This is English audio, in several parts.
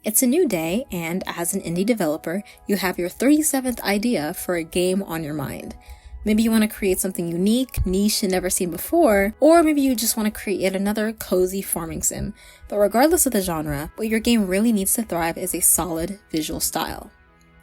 It's a new day, and as an indie developer, you have your 37th idea for a game on your mind. Maybe you want to create something unique, niche, and never seen before, or maybe you just want to create another cozy farming sim. But regardless of the genre, what your game really needs to thrive is a solid visual style.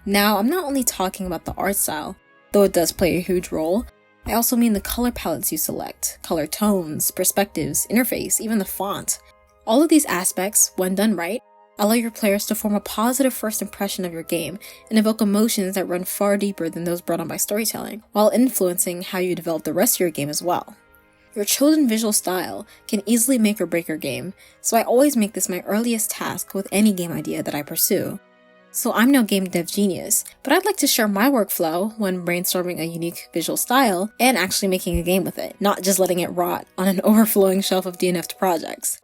Now, I'm not only talking about the art style, though it does play a huge role. I also mean the color palettes you select, color tones, perspectives, interface, even the font. All of these aspects, when done right, allow your players to form a positive first impression of your game and evoke emotions that run far deeper than those brought on by storytelling, while influencing how you develop the rest of your game as well. Your chosen visual style can easily make or break your game, so I always make this my earliest task with any game idea that I pursue. So I'm no game dev genius, but I'd like to share my workflow when brainstorming a unique visual style and actually making a game with it, not just letting it rot on an overflowing shelf of DNF'd projects.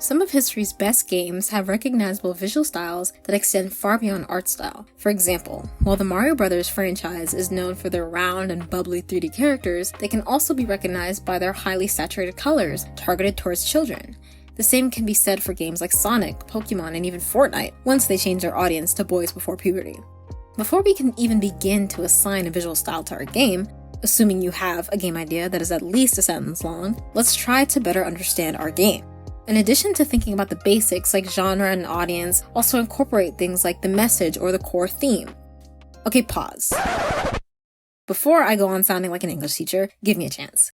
Some of history's best games have recognizable visual styles that extend far beyond art style. For example, while the Mario Bros. Franchise is known for their round and bubbly 3D characters, they can also be recognized by their highly saturated colors targeted towards children. The same can be said for games like Sonic, Pokemon, and even Fortnite, once they change their audience to boys before puberty. Before we can even begin to assign a visual style to our game, assuming you have a game idea that is at least a sentence long, let's try to better understand our game. In addition to thinking about the basics like genre and audience, also incorporate things like the message or the core theme. Okay, pause. Before I go on sounding like an English teacher, give me a chance.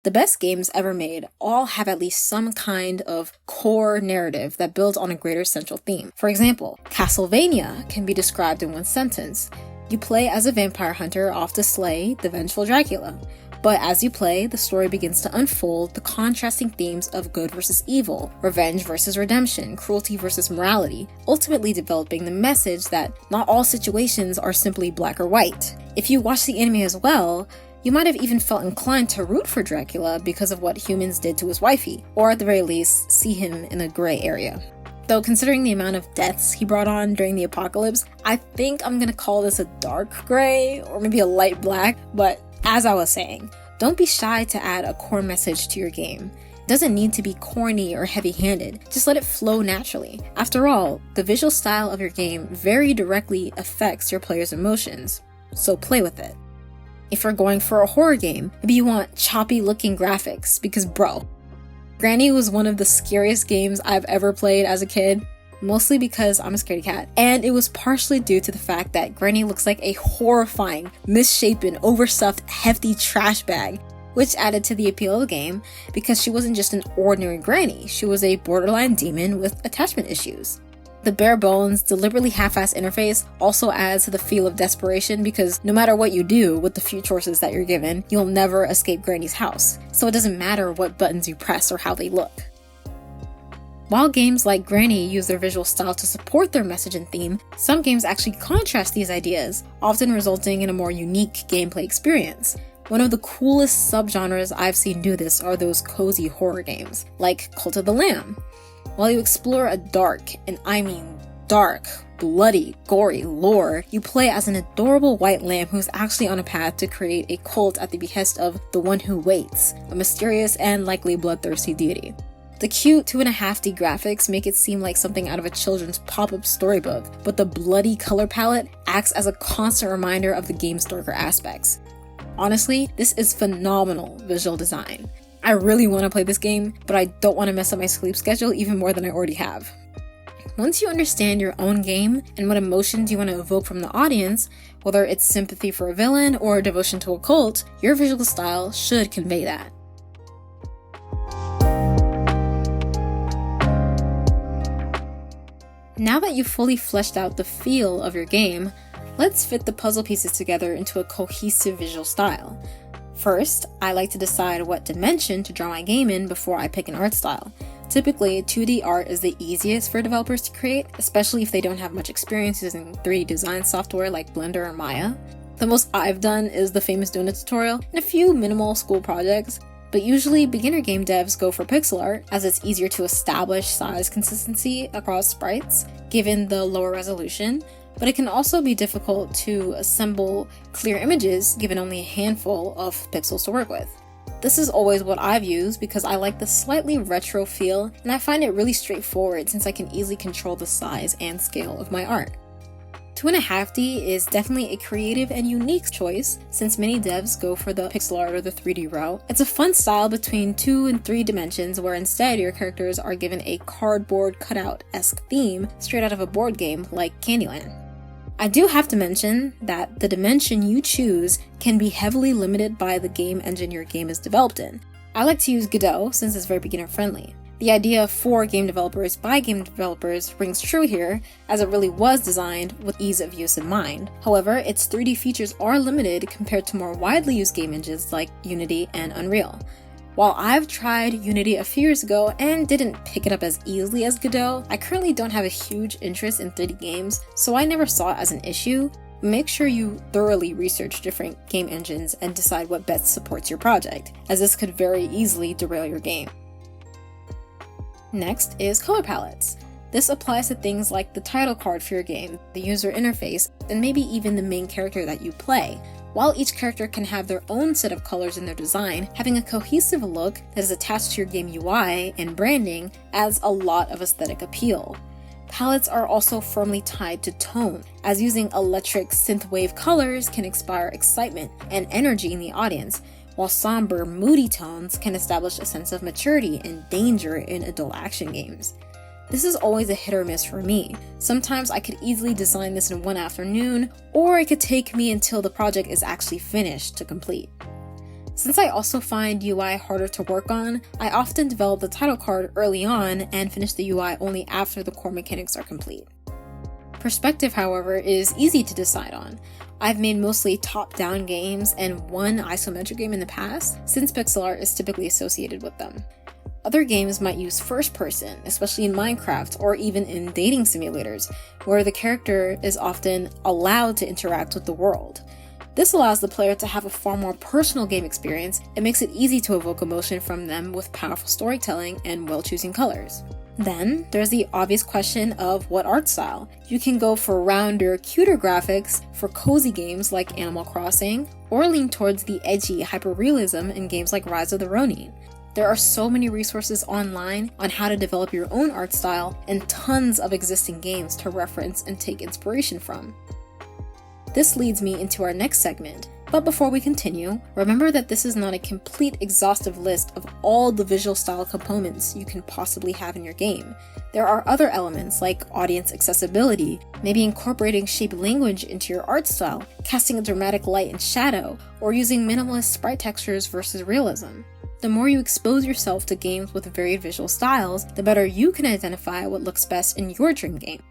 The best games ever made all have at least some kind of core narrative that builds on a greater central theme. For example, Castlevania can be described in one sentence. You play as a vampire hunter off to slay the vengeful Dracula. But as you play, the story begins to unfold the contrasting themes of good versus evil, revenge versus redemption, cruelty versus morality, ultimately developing the message that not all situations are simply black or white. If you watch the anime as well, you might have even felt inclined to root for Dracula because of what humans did to his wifey, or at the very least, see him in a gray area. Though considering the amount of deaths he brought on during the apocalypse, I think I'm gonna call this a dark gray, or maybe a light black, but as I was saying, don't be shy to add a core message to your game. It doesn't need to be corny or heavy-handed, just let it flow naturally. After all, the visual style of your game very directly affects your players' emotions, so play with it. If you're going for a horror game, maybe you want choppy-looking graphics, because bro, Granny was one of the scariest games I've ever played as a kid. Mostly because I'm a scaredy cat, and it was partially due to the fact that Granny looks like a horrifying, misshapen, overstuffed, hefty trash bag, which added to the appeal of the game because she wasn't just an ordinary granny, she was a borderline demon with attachment issues. The bare bones, deliberately half-assed interface also adds to the feel of desperation because no matter what you do with the few choices that you're given, you'll never escape Granny's house, so it doesn't matter what buttons you press or how they look. While games like Granny use their visual style to support their message and theme, some games actually contrast these ideas, often resulting in a more unique gameplay experience. One of the coolest subgenres I've seen do this are those cozy horror games, like Cult of the Lamb. While you explore a dark, and I mean dark, bloody, gory lore, you play as an adorable white lamb who's actually on a path to create a cult at the behest of the One Who Waits, a mysterious and likely bloodthirsty deity. The cute 2.5D graphics make it seem like something out of a children's pop-up storybook, but the bloody color palette acts as a constant reminder of the game's darker aspects. Honestly, this is phenomenal visual design. I really want to play this game, but I don't want to mess up my sleep schedule even more than I already have. Once you understand your own game and what emotions you want to evoke from the audience, whether it's sympathy for a villain or devotion to a cult, your visual style should convey that. Now that you've fully fleshed out the feel of your game, let's fit the puzzle pieces together into a cohesive visual style. First, I like to decide what dimension to draw my game in before I pick an art style. Typically, 2D art is the easiest for developers to create, especially if they don't have much experience using 3D design software like Blender or Maya. The most I've done is the famous donut tutorial and a few minimal school projects, but usually beginner game devs go for pixelart as it's easier to establish size consistency across sprites, given the lower resolution, but it can also be difficult to assemble clear images given only a handful of pixels to work with. This is always what I've used because I like the slightly retro feel, and I find it really straightforward since I can easily control the size and scale of my art. 2.5D is definitely a creative and unique choice since many devs go for the pixelart or the 3D route. It's a fun style between 2 and 3 dimensions where instead your characters are given a cardboard cutout-esque theme straight out of a board game like Candyland. I do have to mention that the dimension you choose can be heavily limited by the game engine your game is developed in. I like to use Godot since it's very beginner friendly. The idea for game developers by game developers rings true here, as it really was designed with ease of use in mind. However, its 3D features are limited compared to more widely used game engines like Unity and Unreal. While I've tried Unity a few years ago and didn't pick it up as easily as Godot, I currently don't have a huge interest in 3D games, so I never saw it as an issue. Make sure you thoroughly research different game engines and decide what best supports your project, as this could very easily derail your game. Next is color palettes. This applies to things like the title card for your game, the user interface, and maybe even the main character that you play. While each character can have their own set of colors in their design, having a cohesive look that is attached to your game UI and branding adds a lot of aesthetic appeal. Palettes are also firmly tied to tone, as using electric synthwave colors can inspire excitement and energy in the audience, while somber, moody tones can establish a sense of maturity and danger in adult action games. This is always a hit or miss for me. Sometimes I could easily design this in one afternoon, or it could take me until the project is actually finished to complete. Since I also find UI harder to work on, I often develop the title card early on and finish the UI only after the core mechanics are complete. Perspective, however, is easy to decide on. I've made mostly top-down games and one isometric game in the past, since pixel art is typically associated with them. Other games might use first-person, especially in Minecraft or even in dating simulators, where the character is often allowed to interact with the world. This allows the player to have a far more personal game experience and makes it easy to evoke emotion from them with powerful storytelling and well-choosing colors. Then, there's the obvious question of what art style. You can go for rounder, cuter graphics for cozy games like Animal Crossing, or lean towards the edgy hyperrealism in games like Rise of the Ronin. There are so many resources online on how to develop your own art style and tons of existing games to reference and take inspiration from. This leads me into our next segment. But before we continue, remember that this is not a complete exhaustive list of all the visual style components you can possibly have in your game. There are other elements like audience accessibility, maybe incorporating shape language into your art style, casting a dramatic light and shadow, or using minimalist sprite textures versus realism. The more you expose yourself to games with varied visual styles, the better you can identify what looks best in your dream game.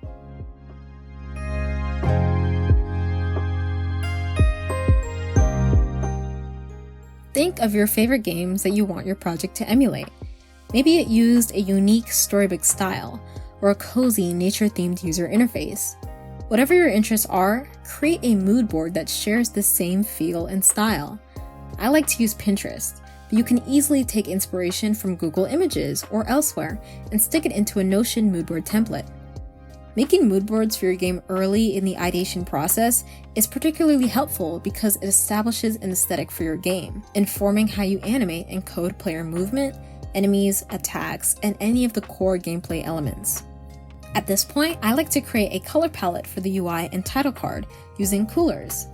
Think of your favorite games that you want your project to emulate. Maybe it used a unique storybook style, or a cozy nature-themed user interface. Whatever your interests are, create a mood board that shares the same feel and style. I like to use Pinterest, but you can easily take inspiration from Google Images or elsewhere and stick it into a Notion mood board template. Making mood boards for your game early in the ideation process is particularly helpful because it establishes an aesthetic for your game, informing how you animate and code player movement, enemies, attacks, and any of the core gameplay elements. At this point, I like to create a color palette for the UI and title card using coolers.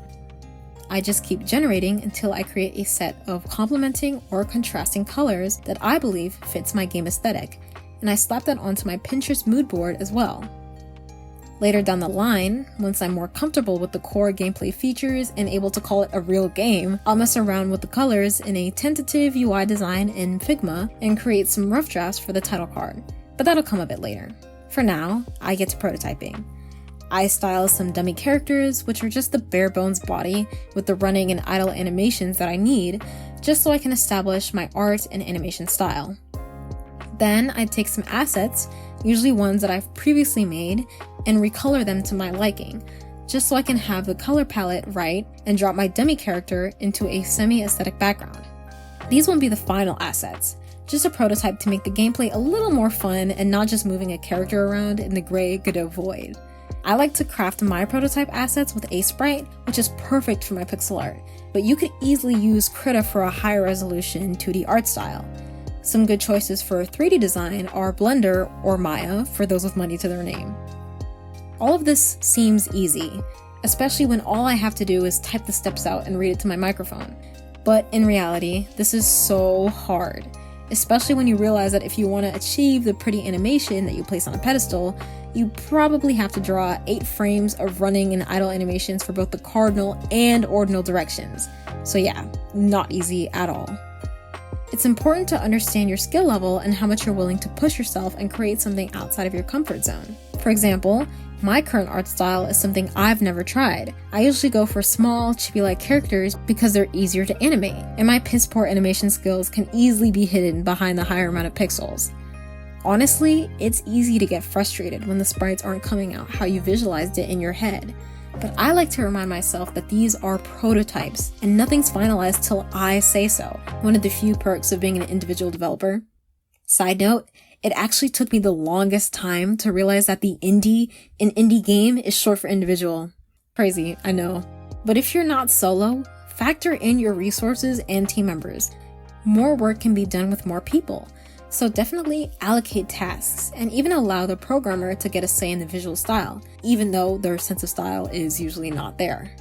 I just keep generating until I create a set of complementing or contrasting colors that I believe fits my game aesthetic, and I slap that onto my Pinterest mood board as well. Later down the line, once I'm more comfortable with the core gameplay features and able to call it a real game, I'll mess around with the colors in a tentative UI design in Figma and create some rough drafts for the title card, but that'll come a bit later. For now, I get to prototyping. I style some dummy characters, which are just the bare bones body with the running and idle animations that I need, just so I can establish my art and animation style. Then I take some assets, usually ones that I've previously made, and recolor them to my liking, just so I can have the color palette right and drop my dummy character into a semi-aesthetic background. These won't be the final assets, just a prototype to make the gameplay a little more fun and not just moving a character around in the gray Godot void. I like to craft my prototype assets with Sprite, which is perfect for my pixel art, but you could easily use Krita for a higher resolution 2D art style. Some good choices for 3D design are Blender or Maya for those with money to their name. All of this seems easy, especially when all I have to do is type the steps out and read it to my microphone. But in reality, this is so hard, especially when you realize that if you want to achieve the pretty animation that you place on a pedestal, you probably have to draw 8 frames of running and idle animations for both the cardinal and ordinal directions. So yeah, not easy at all. It's important to understand your skill level and how much you're willing to push yourself and create something outside of your comfort zone. For example, my current art style is something I've never tried. I usually go for small, chibi-like characters because they're easier to animate, and my piss-poor animation skills can easily be hidden behind the higher amount of pixels. Honestly, it's easy to get frustrated when the sprites aren't coming out how you visualized it in your head. But I like to remind myself that these are prototypes, and nothing's finalized till I say so, one of the few perks of being an individual developer. Side note, it actually took me the longest time to realize that the indie in indie game is short for individual. Crazy, I know. But if you're not solo, factor in your resources and team members. More work can be done with more people. So definitely allocate tasks and even allow the programmer to get a say in the visual style, even though their sense of style is usually not there.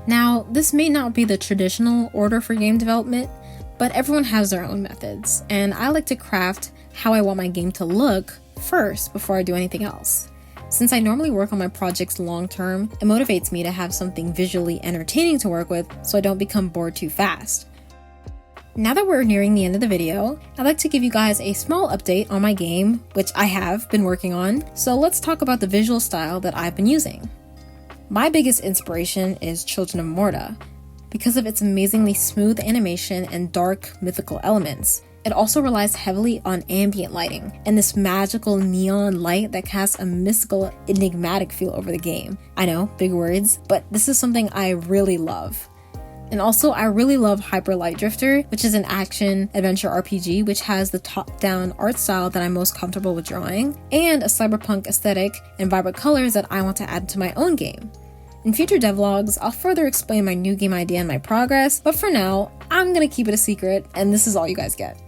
Now, this may not be the traditional order for game development, but everyone has their own methods, and I like to craft how I want my game to look first before I do anything else. Since I normally work on my projects long term, it motivates me to have something visually entertaining to work with so I don't become bored too fast. Now that we're nearing the end of the video, I'd like to give you guys a small update on my game, which I have been working on, so let's talk about the visual style that I've been using. My biggest inspiration is Children of Morta, because of its amazingly smooth animation and dark, mythical elements. It also relies heavily on ambient lighting and this magical neon light that casts a mystical, enigmatic feel over the game. I know, big words, but this is something I really love. And also, I really love Hyper Light Drifter, which is an action-adventure RPG which has the top-down art style that I'm most comfortable with drawing, and a cyberpunk aesthetic and vibrant colors that I want to add to my own game. In future devlogs, I'll further explain my new game idea and my progress, but for now, I'm gonna keep it a secret, and this is all you guys get.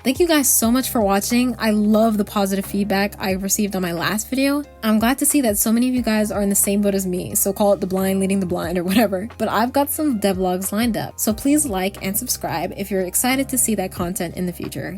Thank you guys so much for watching. I love the positive feedback I received on my last video. I'm glad to see that so many of you guys are in the same boat as me, so call it the blind leading the blind or whatever. But I've got some devlogs lined up, so please like and subscribe if you're excited to see that content in the future.